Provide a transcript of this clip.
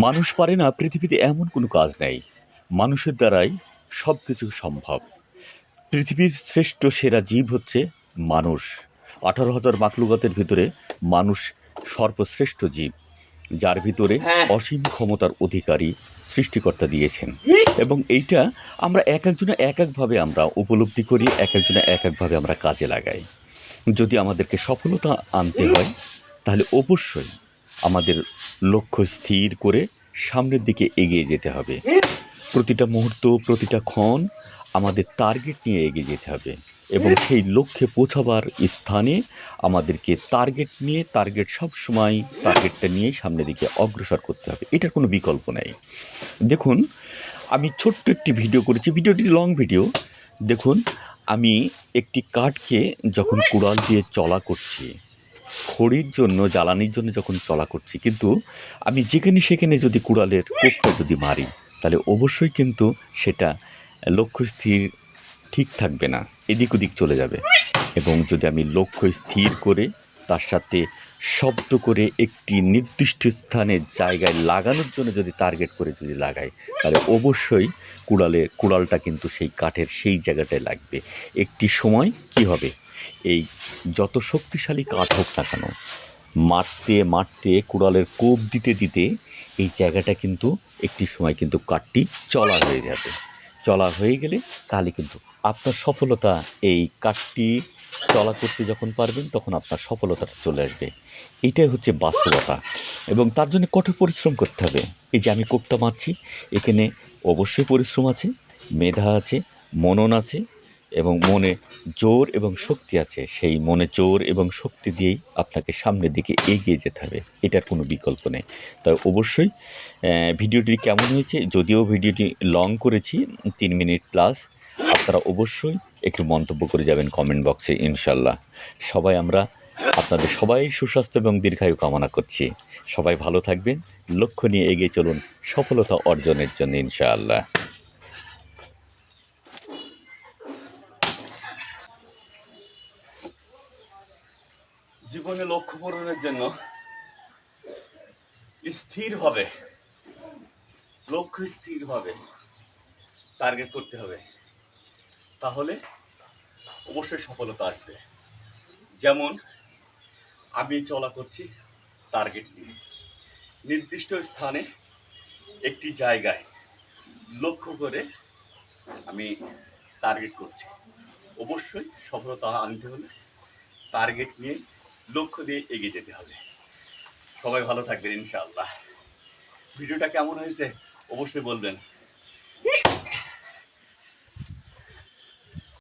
মানুষ পারে না পৃথিবীতে এমন কোনো কাজ নেই। মানুষের দ্বারাই সবকিছু সম্ভব। পৃথিবীর শ্রেষ্ঠ সেরা জীব হচ্ছে মানুষ। ১৮,০০০ মাখলুকাতের ভিতরে মানুষ সর্বশ্রেষ্ঠ জীব, যার ভিতরে হ্যাঁ, অসীম ক্ষমতার অধিকারী সৃষ্টিকর্তা দিয়েছেন। এবং এইটা আমরা একেকজনে একেকভাবে আমরা উপলব্ধি করি, একেকজনে একেকভাবে আমরা কাজে লাগাই। যদি আমাদেরকে সফলতা আনতে হয়, তাহলে অবশ্যই আমাদের লক্ষ্য স্থির করে সামনের দিকে এগিয়ে যেতে হবে। প্রতিটা মুহূর্ত, প্রতিটা ক্ষণ আমাদের টার্গেট নিয়ে এগিয়ে যেতে হবে এবং সেই লক্ষ্যে পৌঁছাবার স্থানে আমাদেরকে টার্গেটটা নিয়ে সামনের দিকে অগ্রসর করতে হবে। এটার কোনো বিকল্প নাই। দেখুন, আমি ছোট্ট একটি ভিডিও করেছি। ভিডিওটি লং ভিডিও। দেখুন, আমি একটি কাঠকে যখন কুড়াল দিয়ে চলা করছি, খড়ির জন্য, জ্বালানির জন্য যখন চলা করছি, কিন্তু আমি যেখানে সেখানে যদি কুড়ালের কোপটা যদি মারি, তাহলে অবশ্যই কিন্তু সেটা লক্ষ্য স্থির ঠিক থাকবে না, এদিক ওদিক চলে যাবে। এবং যদি আমি লক্ষ্য স্থির করে তার সাথে শব্দ করে একটি নির্দিষ্ট স্থানে জায়গায় লাগানোর জন্য যদি টার্গেট করে যদি লাগাই, তাহলে অবশ্যই কুড়ালটা কিন্তু সেই কাঠের সেই জায়গাটায় লাগবে। একটি সময় কি হবে, এই যত শক্তিশালী কাঠ হোক না কেন, মারতে মারতে কুড়ালের কোপ দিতে দিতে এই জায়গাটা কিন্তু একটি সময় কিন্তু কাঠটি চলা হয়ে যাবে। চলা হয়ে গেলে তাহলে কিন্তু আপনার সফলতা, এই কাঠটি চলা করতে যখন পারবেন তখন আপনার সফলতাটা চলে আসবে। এটাই হচ্ছে বাস্তবতা। এবং তার জন্য কঠোর পরিশ্রম করতে হবে। এই যে আমি কোপটা মারছি, এখানে অবশ্যই পরিশ্রম আছে, মেধা আছে, মনন আছে এবং মনে জোর এবং শক্তি আছে। সেই মনে জোর এবং শক্তি দিয়েই আপনাকে সামনের দিকে এগিয়ে যেতে হবে। এটার কোনো বিকল্প নেই। তাই অবশ্যই ভিডিওটি কেমন হয়েছে, যদিও ভিডিওটি লং করেছি ৩ মিনিট প্লাস, আপনারা অবশ্যই একটু মন্তব্য করে যাবেন কমেন্ট বক্সে ইনশাআল্লাহ। আমরা আপনাদের সবাই সুস্বাস্থ্য এবং দীর্ঘায়ু কামনা করছি। সবাই ভালো থাকবেন, লক্ষ্য নিয়ে এগিয়ে চলুন সফলতা অর্জনের জন্য ইনশাআল্লাহ। জীবনে লক্ষ্য পূরণের জন্য স্থিরভাবে, লক্ষ্য স্থিরভাবে টার্গেট করতে হবে, তাহলে অবশ্যই সফলতা আসবে। যেমন আমি চলা করছি টার্গেট নিয়ে, নির্দিষ্ট স্থানে একটি জায়গায় লক্ষ্য করে আমি টার্গেট করছি। অবশ্যই সফলতা আনতে হলে টার্গেট নিয়ে লক্ষ্য দিয়ে এগিয়ে যেতে হবে। সবাই ভালো থাকবেন ইনশাআল্লাহ। ভিডিওটা কেমন হয়েছে অবশ্যই বলবেন।